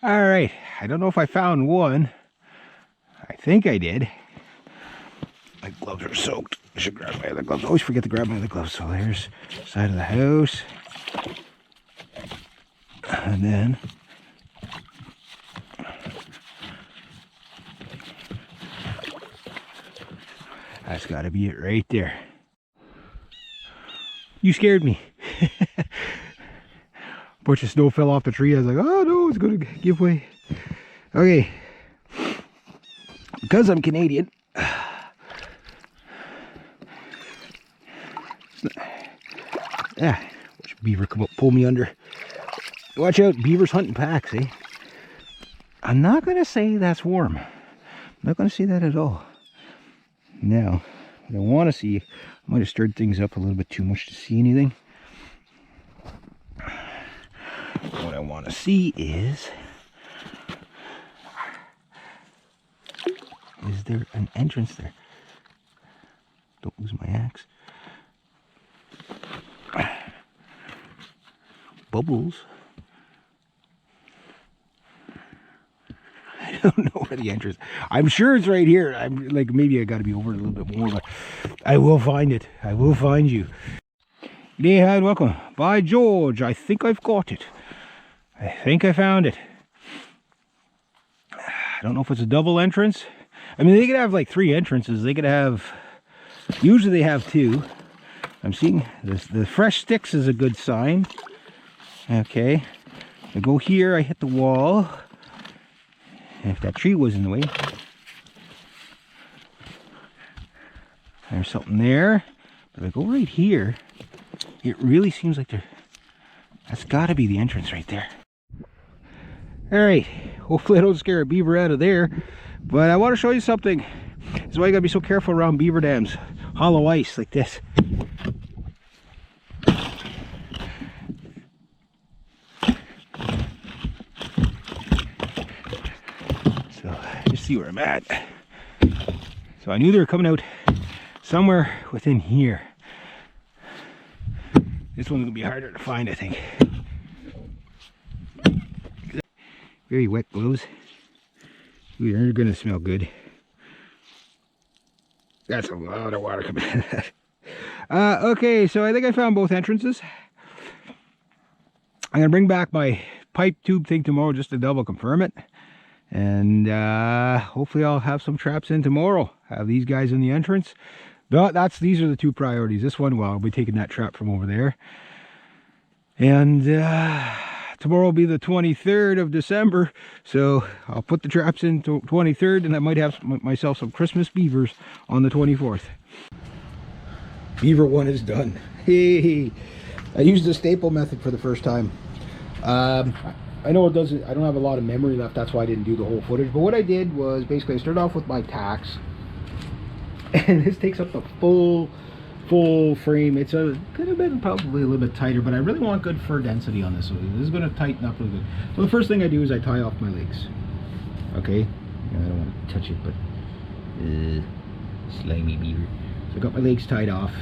All right, I don't know if I found one. I think I did. My gloves are soaked. I should grab my other gloves. I always forget to grab my other gloves. So there's the side of the house. And then that's got to be it right there. You scared me. Bunch of snow fell off the tree. I was like, oh no, it's going to give way. Okay. Because I'm Canadian. Yeah. Watch beaver come up, pull me under. Watch out, beavers hunting packs, eh? I'm not going to say that's warm. I'm not going to say that at all. Now, what I want to see, I might have stirred things up a little bit too much to see anything. What I want to see is there an entrance there? Don't lose my axe. Bubbles. I don't know where the entrance. I'm sure it's right here. I'm like, maybe I got to be over it a little bit more, but I will find it. I will find you. G'day, hi, welcome. By George, I think I've got it. I think I found it. I don't know if it's a double entrance. I mean, they could have like 3 entrances. They could have, usually they have 2. I'm seeing this, the fresh sticks is a good sign. Okay, I go here, I hit the wall. And if that tree was in the way, there's something there. But if I go right here, it really seems like that's got to be the entrance right there. All right, hopefully I don't scare a beaver out of there. But I want to show you something. That's why you got to be so careful around beaver dams. Hollow ice like this. See where I'm at. So I knew they were coming out somewhere within here. This one's gonna be harder to find, I think. Very wet gloves. Ooh, they're gonna smell good. That's a lot of water coming out of that. Okay, so I think I found both entrances. I'm gonna bring back my pipe tube thing tomorrow just to double confirm it. And hopefully I'll have some traps in tomorrow. Have these guys in the entrance. But these are the 2 priorities. This one, well, I'll be taking that trap from over there. And tomorrow will be the 23rd of December. So I'll put the traps in 23rd, and I might have myself some Christmas beavers on the 24th. Beaver 1 is done. Hey, I used the staple method for the first time. I know it doesn't, I don't have a lot of memory left, that's why I didn't do the whole footage. But what I did was basically I started off with my tacks. And this takes up the full frame. It's could have been probably a little bit tighter, but I really want good fur density on this. So this is going to tighten up really good. So the first thing I do is I tie off my legs. Okay? I don't want to touch it, but slimy beaver. So I got my legs tied off.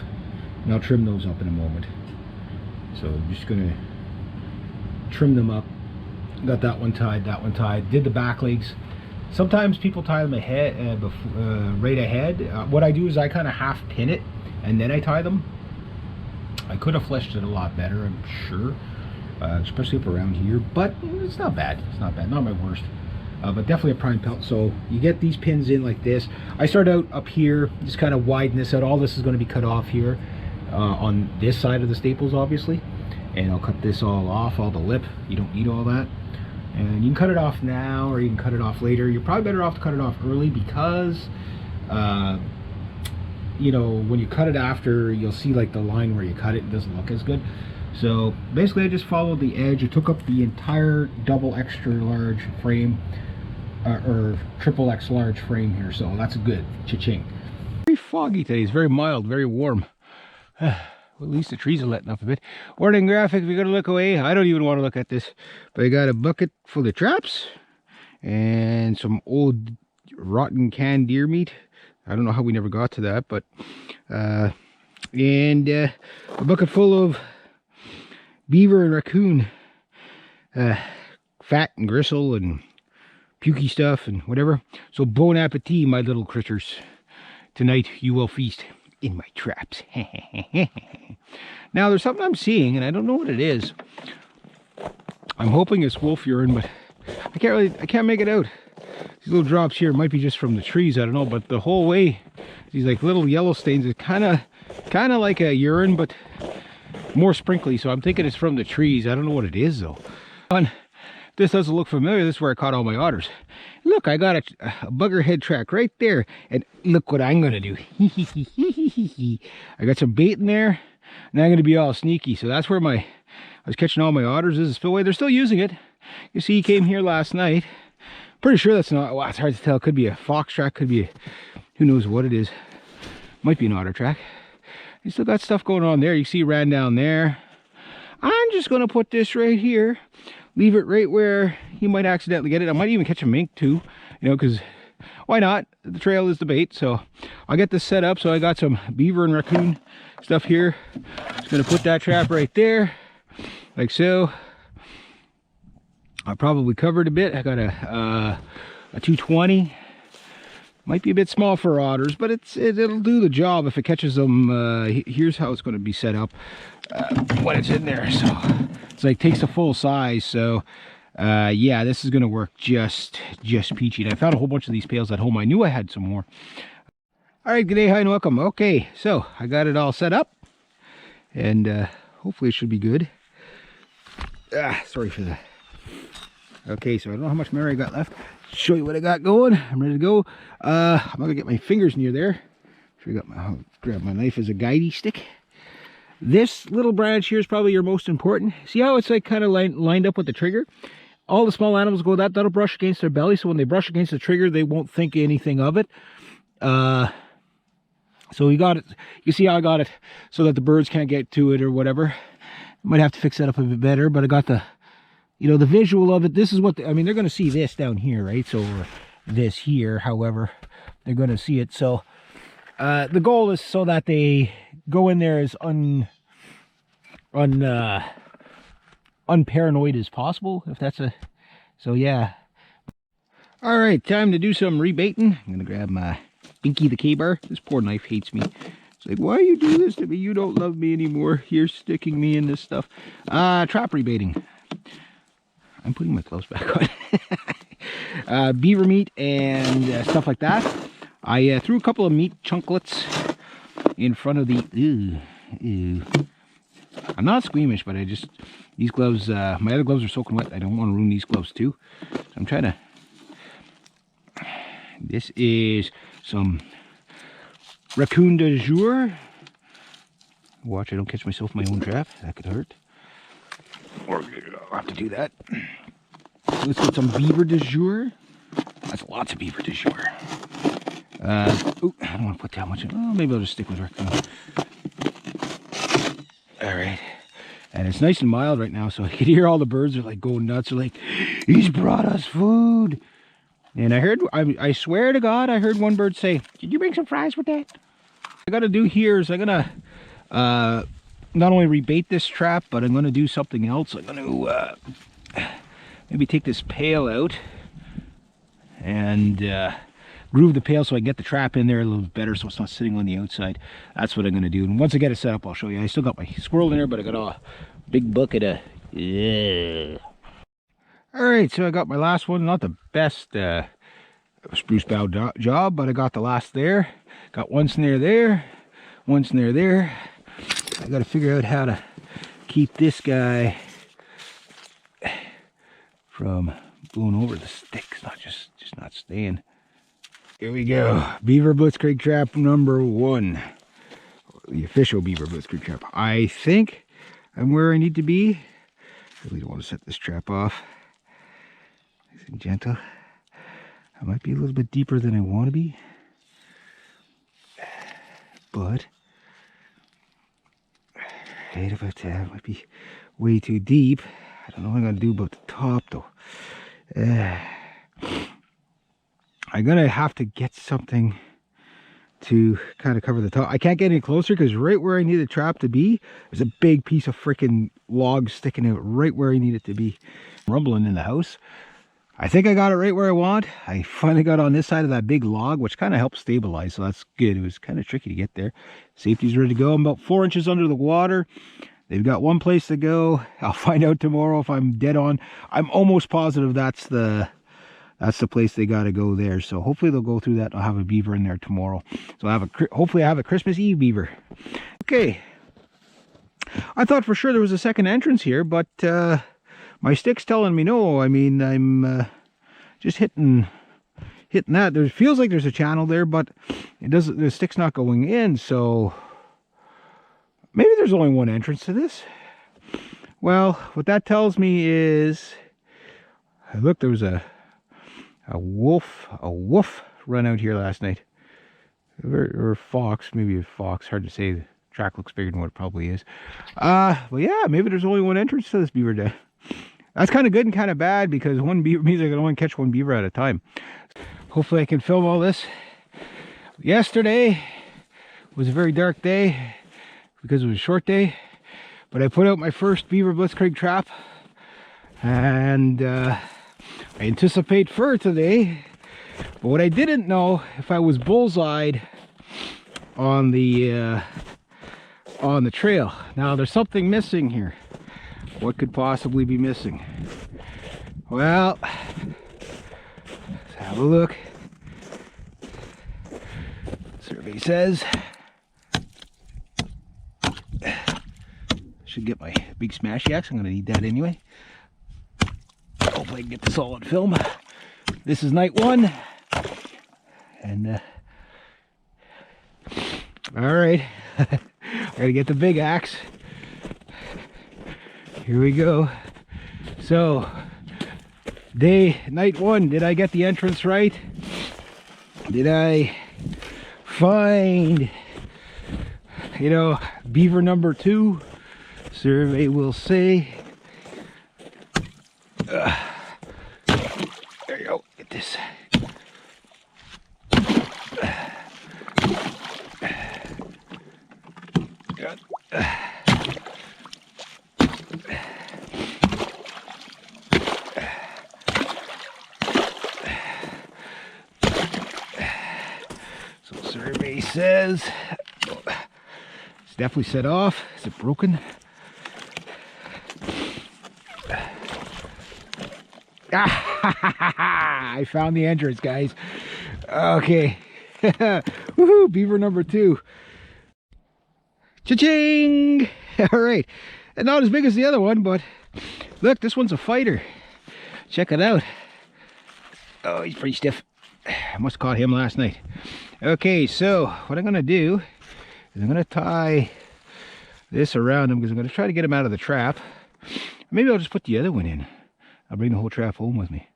And I'll trim those up in a moment. So I'm just going to trim them up. Got that one tied, did the back legs. Sometimes people tie them ahead, right ahead. What I do is I kind of half pin it and then I tie them. I could have fleshed it a lot better, I'm sure, especially up around here, but it's not bad. It's not bad, not my worst. But definitely a prime pelt. So you get these pins in like this. I start out up here, just kind of widen this out. All this is going to be cut off here on this side of the staples, obviously. And I'll cut this all off, all the lip. You don't need all that. And you can cut it off now, or you can cut it off later. You're probably better off to cut it off early because, you know, when you cut it after, you'll see like the line where you cut it doesn't look as good. So basically I just followed the edge. I took up the entire double extra large frame, or triple X large frame here. So that's good. Cha-ching. Very foggy today. It's very mild, very warm. Well, at least the trees are letting up a bit. Warning graphics, we gotta look away. I don't even want to look at this. But I got a bucket full of traps and some old rotten canned deer meat. I don't know how we never got to that, but and a bucket full of beaver and raccoon fat and gristle and pukey stuff and whatever. So bon appetit, my little critters. Tonight you will feast in my traps. Now there's something I'm seeing, and I don't know what it is. I'm hoping it's wolf urine, but I can't make it out. These little drops here might be just from the trees, I don't know, but the whole way, these like little yellow stains, it's kind of like a urine, but more sprinkly, so I'm thinking it's from the trees. I don't know what it is though. This doesn't look familiar. This is where I caught all my otters. Look, I got a bugger head track right there, and look what I'm gonna do. I got some bait in there, and I'm gonna be all sneaky. So that's where I was catching all my otters. This is a spillway. They're still using it. You see, he came here last night. Pretty sure that's not, well, it's hard to tell. Could be a fox track, could be who knows what it is. Might be an otter track. You still got stuff going on there. You see, he ran down there. I'm just gonna put this right here. Leave it right where he might accidentally get it. I might even catch a mink too, you know, because why not? The trail is the bait. So I'll get this set up. So I got some beaver and raccoon stuff here. Just gonna put that trap right there, like so. I probably covered a bit. I got a 220. Might be a bit small for otters, but it'll do the job if it catches them. Here's how it's going to be set up when it's in there. So it's like takes a full size. So yeah, this is going to work just peachy. And I found a whole bunch of these pails at home. I knew I had some more. All right, good day, hi, and welcome. Okay, so I got it all set up, and hopefully it should be good. Sorry for that. Okay, so I don't know how much more I got left. Show you what I got going. I'm ready to go. I'm not gonna get my fingers near there. I'll grab my knife as a guidey stick. This little branch here is probably your most important. See how it's like kind of lined up with the trigger? All the small animals go that'll brush against their belly, so when they brush against the trigger, they won't think anything of it. So we got it. You see how I got it so that the birds can't get to it or whatever. Might have to fix that up a bit better, but I got the, you know, the visual of it. This is what, I mean, they're going to see this down here, right? So this here, however, they're going to see it. So the goal is so that they go in there as unparanoid as possible, if that's a, so yeah. All right, time to do some rebaiting. I'm going to grab my Binky the K-Bar. This poor knife hates me. It's like, why you do this to me? You don't love me anymore. You're sticking me in this stuff. Trap rebaiting. I'm putting my gloves back on. Beaver meat and stuff like that. I threw a couple of meat chunklets in front of the... Ew. I'm not squeamish, but I just... These gloves, my other gloves are soaking wet. I don't want to ruin these gloves too. So I'm trying to... This is some raccoon de jour. Watch I don't catch myself in my own trap. That could hurt. Or I'll have to do that. Let's get some beaver de jour. That's lots of beaver de jour. Oh, I don't want to put that much in. Oh, maybe I'll just stick with raccoon. All right. And it's nice and mild right now, so I can hear all the birds are like going nuts. They're like, he's brought us food. And I heard, I swear to God, I heard one bird say, did you bring some fries with that? What I got to do here is I'm going to not only rebait this trap, but I'm going to do something else. I'm going to maybe take this pail out and groove the pail so I can get the trap in there a little bit better so it's not sitting on the outside. That's what I'm going to do. And once I get it set up, I'll show you. I still got my squirrel in there, but I got a big bucket of... Yeah. All right, so I got my last one. Not the best spruce bough job, but I got the last there. Got one snare there, one snare there. I got to figure out how to keep this guy from blowing over the stick. It's not just not staying. Here we go. Beaver Blitzkrieg trap number 1. The official Beaver Blitzkrieg trap. I think I'm where I need to be. I really don't want to set this trap off. Nice and gentle. I might be a little bit deeper than I want to be. But right about that, might be way too deep. I don't know what I'm going to do about the top though. I'm going to have to get something to kind of cover the top. I can't get any closer because right where I need the trap to be, there's a big piece of freaking log sticking out right where I need it to be. Rumbling in the house. I think I got it right where I want. I finally got on this side of that big log, which kind of helped stabilize, so that's good. It was kind of tricky to get there. Safety's ready to go. I'm about 4 inches under the water. They've got one place to go. I'll find out tomorrow if I'm dead on. I'm almost positive that's the place they got to go there. So hopefully they'll go through that. I'll have a beaver in there tomorrow. So hopefully I have a Christmas Eve beaver. Okay. I thought for sure there was a second entrance here, but my stick's telling me no. I mean, I'm just hitting that. There feels like there's a channel there, but it doesn't. The stick's not going in, so maybe there's only one entrance to this. Well, what that tells me is, look, there was a wolf run out here last night, or a fox, maybe a fox. Hard to say. The track looks bigger than what it probably is. Well, yeah, maybe there's only one entrance to this beaver den. That's kind of good and kind of bad, because one beaver means I can only catch one beaver at a time. Hopefully I can film all this. Yesterday was a very dark day because it was a short day, but I put out my first beaver blitzkrieg trap, and I anticipate fur today. But what I didn't know, if I was bullseyed on the trail. Now there's something missing here. What could possibly be missing? Well, let's have a look. Survey says should get my big smashy axe. I'm going to need that anyway. Hopefully I can get this all on film. This is night one, and all right. I gotta get the big axe. Here we go. So, night one, did I get the entrance right? Did I find, beaver number 2? Survey will say. There you go, get this. So survey says it's definitely set off. Is it broken? I found the entrance, guys. Okay. Woohoo, beaver number 2. Cha-ching! All right. And not as big as the other one, but look, this one's a fighter. Check it out. Oh, he's pretty stiff. I must have caught him last night. Okay, so what I'm going to do is I'm going to tie this around him, because I'm going to try to get him out of the trap. Maybe I'll just put the other one in. I'll bring the whole trap home with me.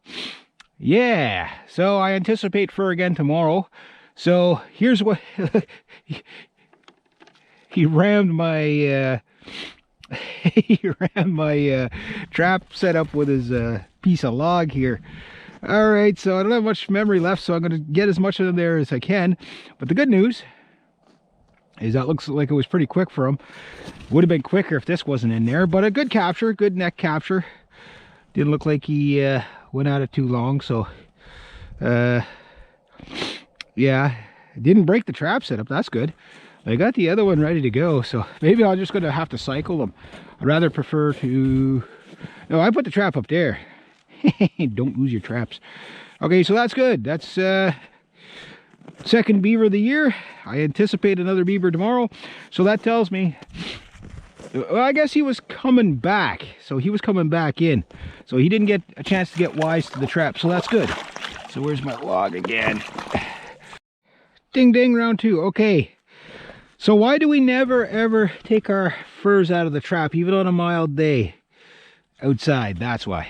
Yeah, so I anticipate fur again tomorrow. So here's what he rammed my trap setup with his piece of log here. All right, so I don't have much memory left, so I'm going to get as much of there as I can. But the good news is that looks like it was pretty quick for him. Would have been quicker if this wasn't in there, but a good capture, good neck capture. Didn't look like he went at it too long, so yeah, didn't break the trap setup. That's good. I got the other one ready to go, so maybe I'm just going to have to cycle them. I'd rather prefer to... No, I put the trap up there. Don't lose your traps. Okay, so that's good. That's second beaver of the year. I anticipate another beaver tomorrow. So that tells me... Well, I guess he was coming back. So he was coming back in. So he didn't get a chance to get wise to the trap. So that's good. So where's my log again? Ding ding, round 2. Okay. So why do we never ever take our furs out of the trap, even on a mild day outside? That's why.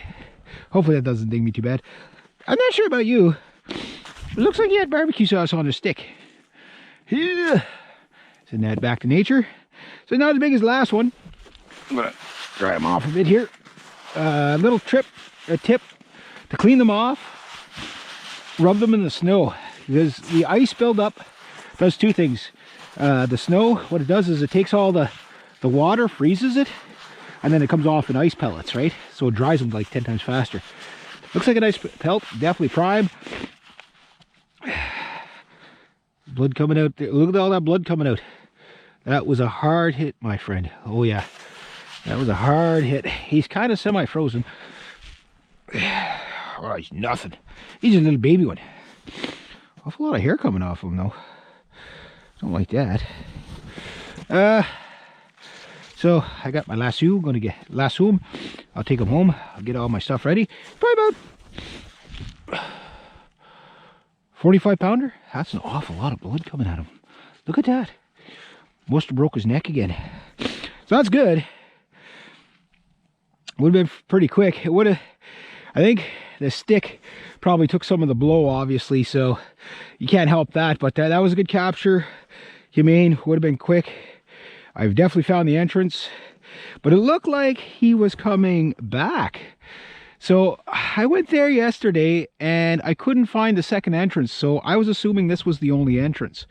Hopefully that doesn't ding me too bad. I'm not sure about you. It looks like he had barbecue sauce on his stick. Yeah. Send that back to nature. So not as big as the last one. I'm gonna dry them off a bit here. Little tip to clean them off. Rub them in the snow, because the ice build up does two things. The snow, what it does is it takes all the water, freezes it, and then it comes off in ice pellets, right? So it dries them like 10 times faster. Looks like a nice pelt, definitely prime. Blood coming out there. Look at all that blood coming out. That was a hard hit, my friend. Oh yeah, that was a hard hit. He's kind of semi-frozen. Oh, he's nothing. He's a little baby one. Awful lot of hair coming off him though. Don't like that. So I got my lasso. I'm gonna lasso him. I'll take him home. I'll get all my stuff ready. Probably about 45 pounder. That's an awful lot of blood coming out of him. Look at that. Must have broke his neck again. So that's good. Would have been pretty quick. It would have. I think the stick probably took some of the blow, obviously, so you can't help that. But that was a good capture. Humane, would have been quick. I've definitely found the entrance, but it looked like he was coming back. So I went there yesterday and I couldn't find the second entrance, so I was assuming this was the only entrance.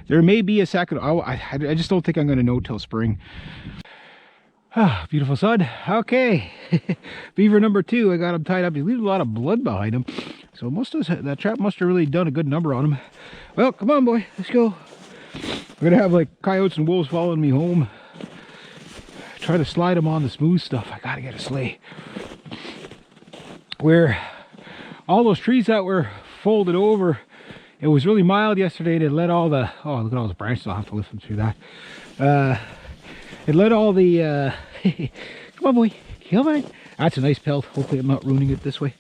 There may be a second. I just don't think I'm going to know till spring. Ah, beautiful sun. Okay. Beaver number 2. I got him tied up. He leaves a lot of blood behind him, so that trap must have really done a good number on him. Well, come on, boy, let's go. We're gonna have like coyotes and wolves following me home. Try to slide them on the smooth stuff. I gotta get a sleigh. Where all those trees that were folded over, it was really mild yesterday. They let all the, oh, look at all those branches. I'll have to lift them through that. It let all the come on, boy, come on. That's a nice pelt. Hopefully I'm not ruining it this way.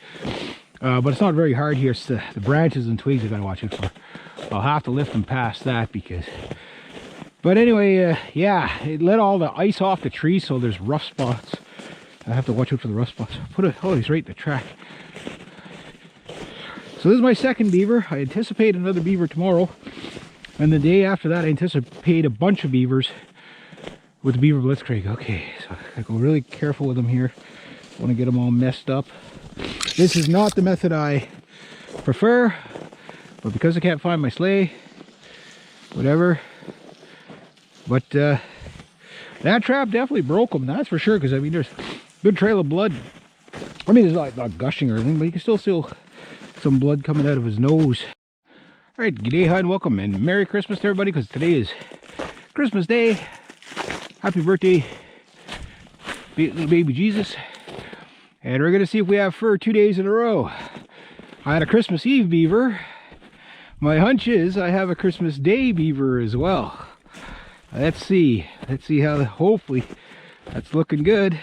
But it's not very hard here. It's the branches and twigs I gotta watch out for. I'll have to lift them past that because, but anyway, yeah, it let all the ice off the tree, so there's rough spots. I have to watch out for the rough spots. Oh, he's right in the track. So this is my second beaver. I anticipate another beaver tomorrow, and the day after that I anticipate a bunch of beavers with the beaver blitzkrieg. Okay, so I gotta go really careful with them here. I want to get them all messed up. This is not the method I prefer, but because I can't find my sleigh, whatever. But that trap definitely broke him, that's for sure, because I mean there's a good trail of blood. I mean, it's not gushing or anything, but you can still see some blood coming out of his nose. All right, g'day, hi, and welcome, and Merry Christmas to everybody, because today is Christmas Day. Happy birthday, little baby Jesus. And we're going to see if we have fur 2 days in a row. I had a Christmas Eve beaver. My hunch is I have a Christmas Day beaver as well. Let's see how, hopefully that's looking good.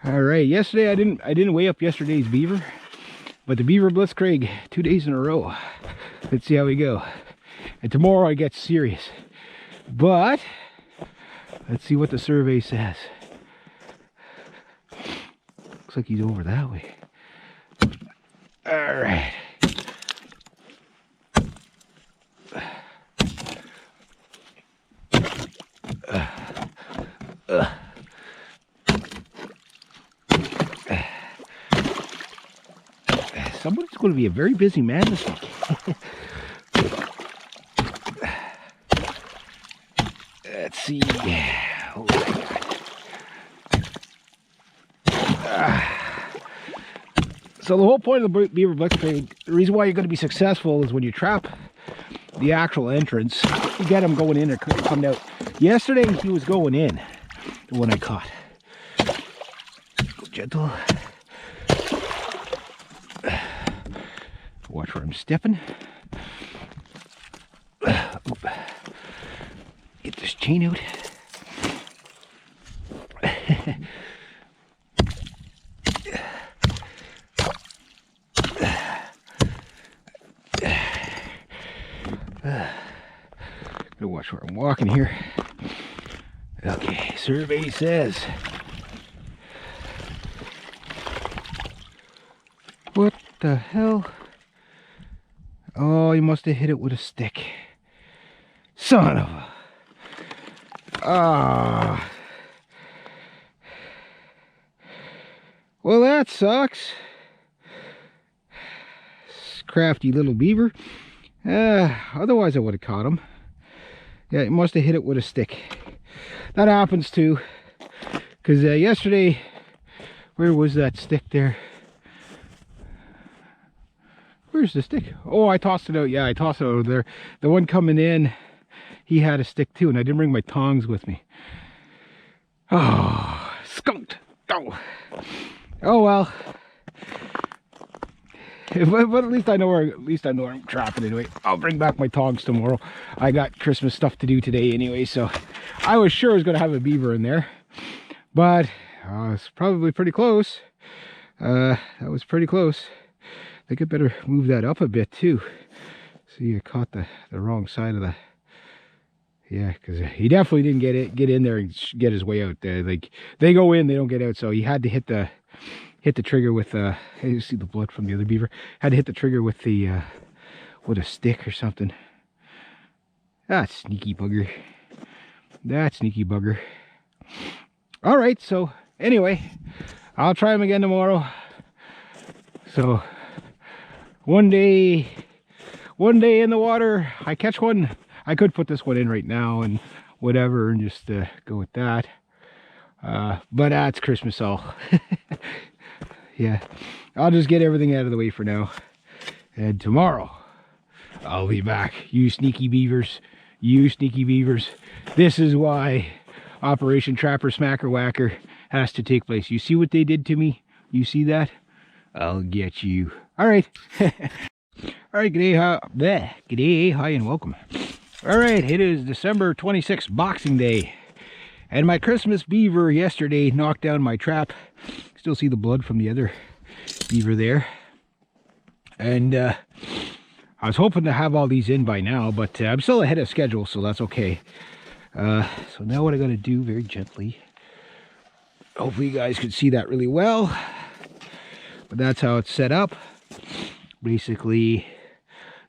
All right, yesterday I didn't weigh up yesterday's beaver, but the beaver blitzkrieg 2 days in a row. Let's see how we go. And tomorrow I get serious. But let's see what the survey says. Looks like he's over that way. All right. Somebody's going to be a very busy man this week. Let's see. Oh my God. So the whole point of the beaver blitzkrieg, the reason why you're going to be successful is when you trap the actual entrance, you get him going in or coming out. Yesterday he was going in, the one I caught. Go gentle. Watch where I'm stepping. Get this chain out. Gotta watch where I'm walking here. Okay, survey says. What the hell? Oh, you must have hit it with a stick. Son of a... Ah. Well, that sucks. Crafty little beaver. Otherwise I would have caught him. Yeah, it must have hit it with a stick. That happens too. Because yesterday, where was that stick there? Where's the stick? Oh, I tossed it out. Yeah, I tossed it out there. The one coming in, he had a stick too, and I didn't bring my tongs with me. Oh, skunked. Oh well. But at least I know where I'm trapping anyway. I'll bring back my tongs tomorrow. I got Christmas stuff to do today anyway, so I was sure I was going to have a beaver in there, but it's probably pretty close. That was pretty close. I think I better move that up a bit too. See, I caught the wrong side of the. Yeah, because he definitely didn't get in there and get his way out. Like they go in, they don't get out. So he had to hit the trigger with you see the blood from the other beaver. Had to hit the trigger with the with a stick or something. That sneaky bugger. That sneaky bugger. All right. So anyway, I'll try him again tomorrow. So one day in the water, I catch one. I could put this one in right now and whatever and just go with that. But that's Christmas all. Yeah, I'll just get everything out of the way for now. And tomorrow, I'll be back. You sneaky beavers. You sneaky beavers. This is why Operation Trapper Smacker Whacker has to take place. You see what they did to me? You see that? I'll get you. All right. All right, g'day, hi, and welcome. All right, it is December 26th, Boxing Day. And my Christmas beaver yesterday knocked down my trap. Still see the blood from the other beaver there. And I was hoping to have all these in by now, but I'm still ahead of schedule, so that's okay. So now what I got to do very gently. Hopefully you guys can see that really well. But that's how it's set up. Basically,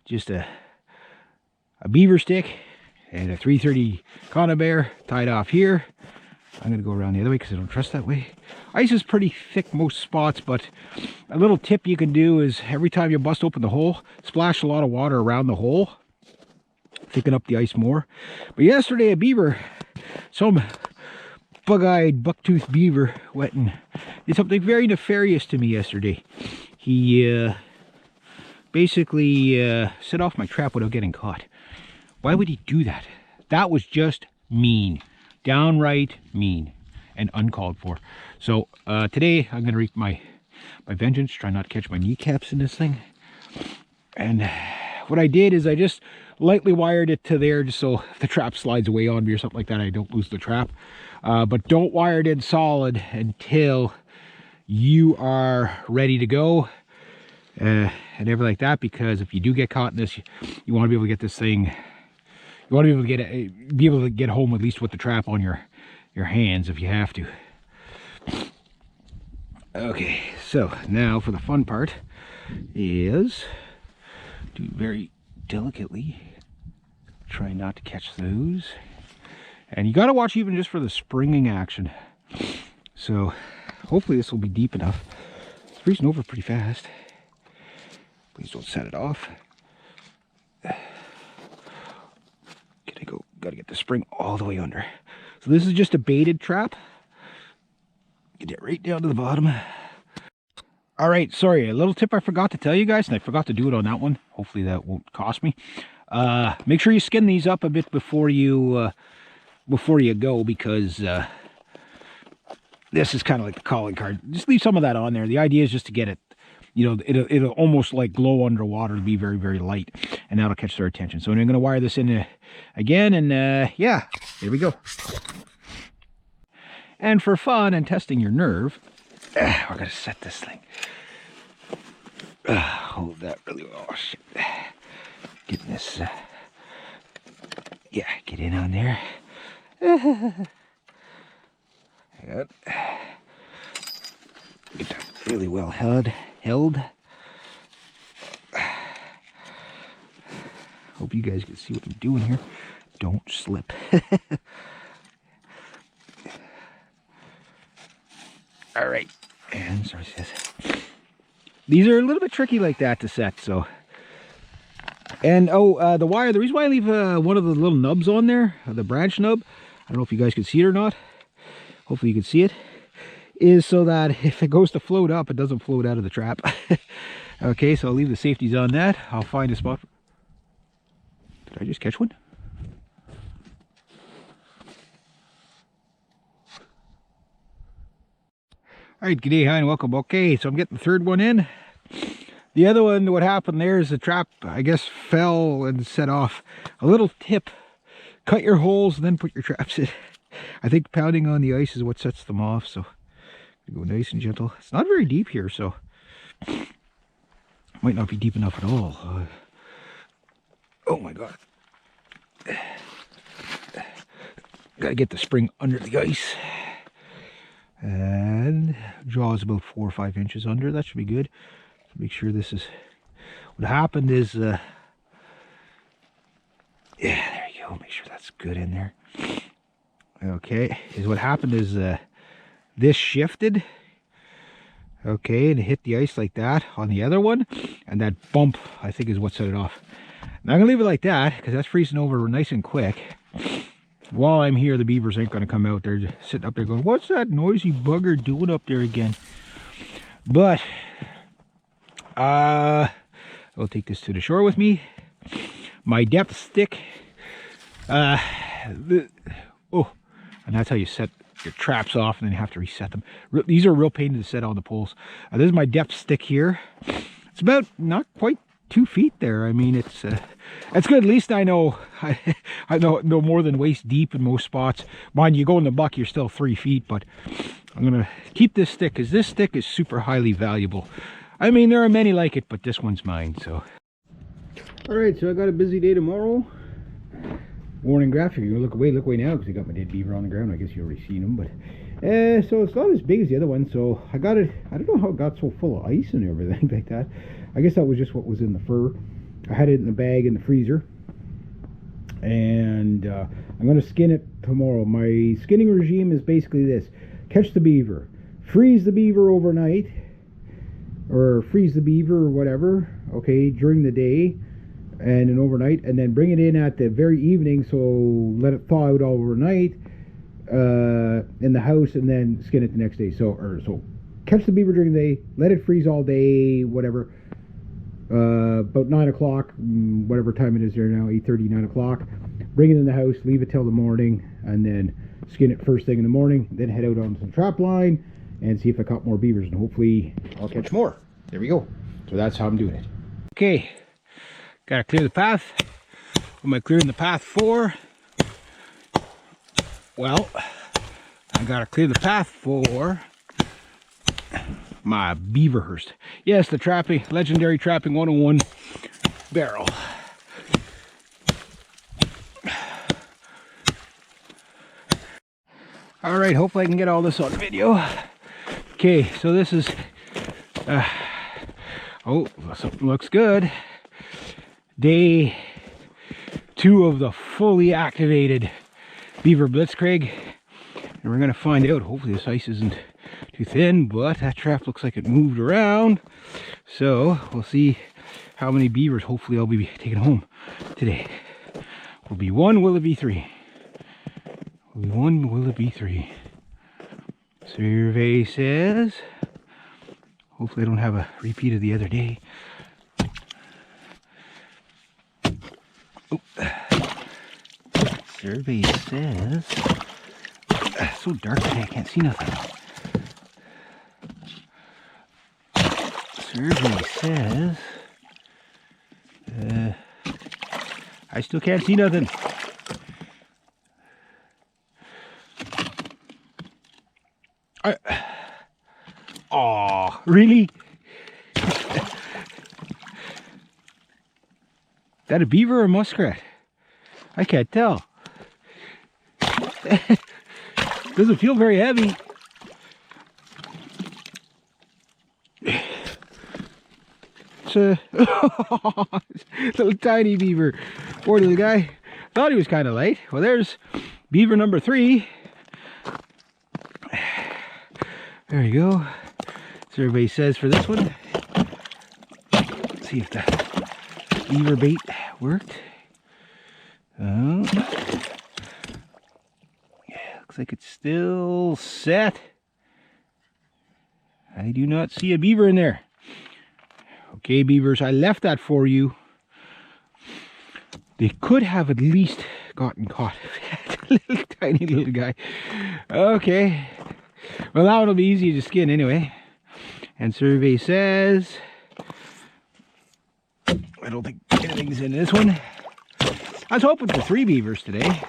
just a beaver stick and a 330 conibear tied off here. I'm going to go around the other way because I don't trust that way. Ice is pretty thick most spots, but a little tip you can do is every time you bust open the hole, splash a lot of water around the hole, thicken up the ice more. But yesterday a beaver, some bug-eyed buck-toothed beaver went and did something very nefarious to me yesterday. He basically set off my trap without getting caught. Why would he do that? That was just mean. Downright mean and uncalled for. So today I'm going to wreak my vengeance. Try not to catch my kneecaps in this thing. And what I did is I just lightly wired it to there just so if the trap slides away on me or something like that, I don't lose the trap. But don't wire it in solid until you are ready to go. And everything like that, because if you do get caught in this, you want to be able to get this thing. You want to be able to get home at least with the trap on your hands if you have to. Okay, so now for the fun part is do very delicately. Try not to catch those, and you got to watch even just for the springing action. So hopefully this will be deep enough. It's freezing over pretty fast. Please don't set it off. Gotta get the spring all the way under. So this is just a baited trap. Get it right down to the bottom. All right, sorry, a little tip I forgot to tell you guys, and I forgot to do it on that one. Hopefully that won't cost me. Make sure you skin these up a bit before you go, because this is kind of like the calling card. Just leave some of that on there. The idea is just to get it, you know, it'll almost like glow underwater to be very, very light, and that'll catch their attention. So I'm going to wire this in again, and yeah, here we go. And for fun and testing your nerve, we're going to set this thing. Hold that really well. Oh, shit. Getting this, yeah, get in on there. Good. Get that really well held. Hope you guys can see what I'm doing here. Don't slip. All right, and these are a little bit tricky like that to set, so And oh, the wire, the reason why I leave one of the little nubs on there, the branch nub, I don't know if you guys can see it or not, hopefully you can see it, is so that if it goes to float up, it doesn't float out of the trap. Okay, so I'll leave the safeties on that. I'll find a spot. Did I just catch one? Alright, good day, hi, and welcome. Okay, so I'm getting the third one in. The other one, what happened there is the trap, I guess, fell and set off. A little tip: cut your holes and then put your traps in. I think pounding on the ice is what sets them off, so go nice and gentle. It's not very deep here, so might not be deep enough at all. Oh my god. Gotta get the spring under the ice. And jaws about 4 or 5 inches under. That should be good. Make sure this is... What happened is... yeah, there you go. Make sure that's good in there. Okay. Is what happened is this shifted. Okay, and it hit the ice like that on the other one. And that bump, I think, is what set it off. Now I'm going to leave it like that, because that's freezing over nice and quick. While I'm here, the beavers ain't going to come out. They're just sitting up there going, what's that noisy bugger doing up there again? But, I'll take this to the shore with me. My depth stick. Oh, and that's how you set your traps off, and then you have to reset them. These are a real pain to set on the poles. This is my depth stick here. It's about not quite 2 feet there. I mean, it's good. At least I know I know more than waist deep in most spots. Mind you, go in the buck, you're still 3 feet, but I'm gonna keep this stick because this stick is super highly valuable. I mean, there are many like it, but this one's mine. So all right, so I got a busy day tomorrow. Warning graphic, you look away now, because I got my dead beaver on the ground. I guess you already seen them, but so it's not as big as the other one. So I got it. I don't know how it got so full of ice and everything like that. I guess that was just what was in the fur. I had it in the bag in the freezer, and I'm going to skin it tomorrow. My skinning regime is basically this: catch the beaver, freeze the beaver overnight, or freeze the beaver or whatever, okay, during the day and then overnight, and then bring it in at the very evening, so let it thaw out overnight in the house, and then skin it the next day. So catch the beaver during the day, let it freeze all day, whatever. About 9 o'clock, whatever time it is there now, 8:30, 9 o'clock, bring it in the house, leave it till the morning, and then skin it first thing in the morning, then head out onto the trap line and see if I caught more beavers, and hopefully I'll catch more. There we go. So that's how I'm doing it. Okay, gotta clear the path. What am I clearing the path for? Well, I gotta clear the path for my Beaverhurst. Yes, the trapping, legendary trapping 101 barrel. All right, hopefully I can get all this on video. Okay, so this is oh, something looks good. Day 2 of the fully activated Beaver Blitzkrieg, and we're gonna find out. Hopefully this ice isn't too thin, but that trap looks like it moved around, so we'll see how many beavers hopefully I'll be taking home today. Will it be 1? Will it be 3? Will it be 1? Will it be 3? Survey says, hopefully I don't have a repeat of the other day. Oh. Survey says, it's so dark today I can't see nothing. Survey says, I still can't see nothing. Oh, really? That a beaver or a muskrat? I can't tell. Doesn't feel very heavy. It's a little tiny beaver. Poor little guy. Thought he was kind of light. Well, there's beaver number 3. There you go. Survey says for this one. Let's see if the beaver bait worked. Yeah, looks like it's still set. I do not see a beaver in there. Okay, beavers, I left that for you. They could have at least gotten caught. Little tiny little guy. Okay. Well, that one will be easy to skin anyway. And survey says, I don't think anything's in this one. I was hoping for 3 beavers today.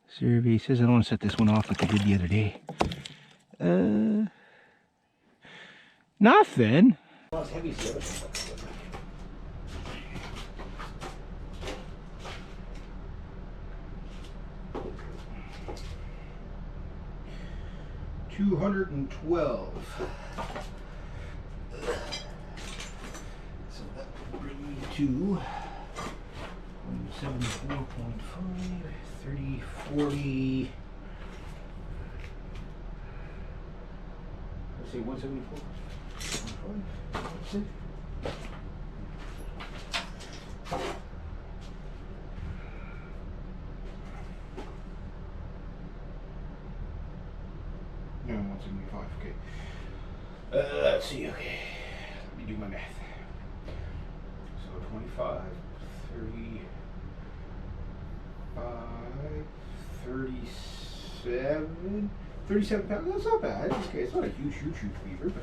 Survey says I don't want to set this one off like I did the other day. Nothing. Well, it's heavy stuff. 212. So that will bring me to 174.5, 30, 40. Let's say 174. That's it. No, 175, okay. Let's see, okay. Let me do my math. So 25, 35, 37 pounds. That's not bad. Okay, it's not a huge beaver, but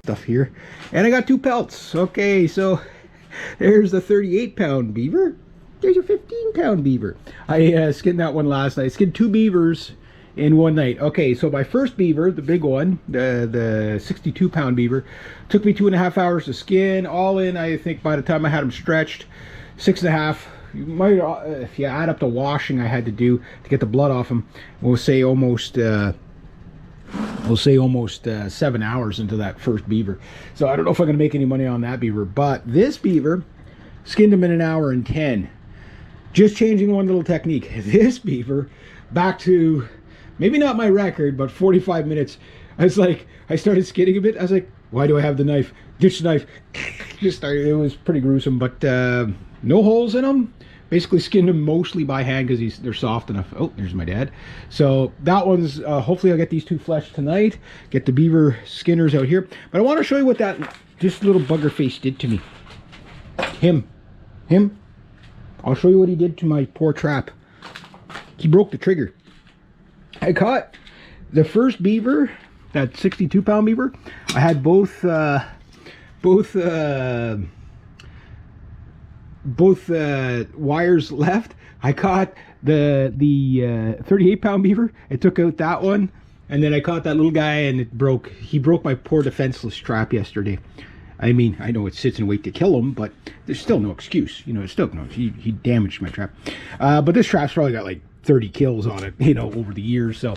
stuff here. And I got 2 pelts. Okay, so there's the 38-pound beaver. There's a 15-pound beaver. I skinned that one last night. I skinned 2 beavers in one night. Okay, so my first beaver, the big one, the 62-pound beaver, took me 2.5 hours to skin. All in, I think by the time I had them stretched, 6.5. You might, if you add up the washing I had to do to get the blood off them, we'll say almost 7 hours into that first beaver. So I don't know if I'm going to make any money on that beaver, but this beaver skinned him in 1 hour and 10. Just changing one little technique. This beaver, back to maybe not my record, but 45 minutes. I was like, I started skinning a bit. I was like, why do I have the knife? Ditch the knife. Just started. It was pretty gruesome, but no holes in them. Basically skinned them mostly by hand because they're soft enough. Oh, there's my dad. So that one's, hopefully I'll get these 2 fleshed tonight. Get the beaver skinners out here. But I want to show you what this little bugger face did to me. Him. I'll show you what he did to my poor trap. He broke the trigger. I caught the first beaver, that 62-pound beaver. I had both wires left. I caught the 38-pound beaver. I took out that one, and then I caught that little guy, and it broke. He broke my poor defenseless trap yesterday. I mean, I know it sits and wait to kill him, but there's still no excuse. You know, it's still no. He damaged my trap. But this trap's probably got like 30 kills on it, you know, over the years. So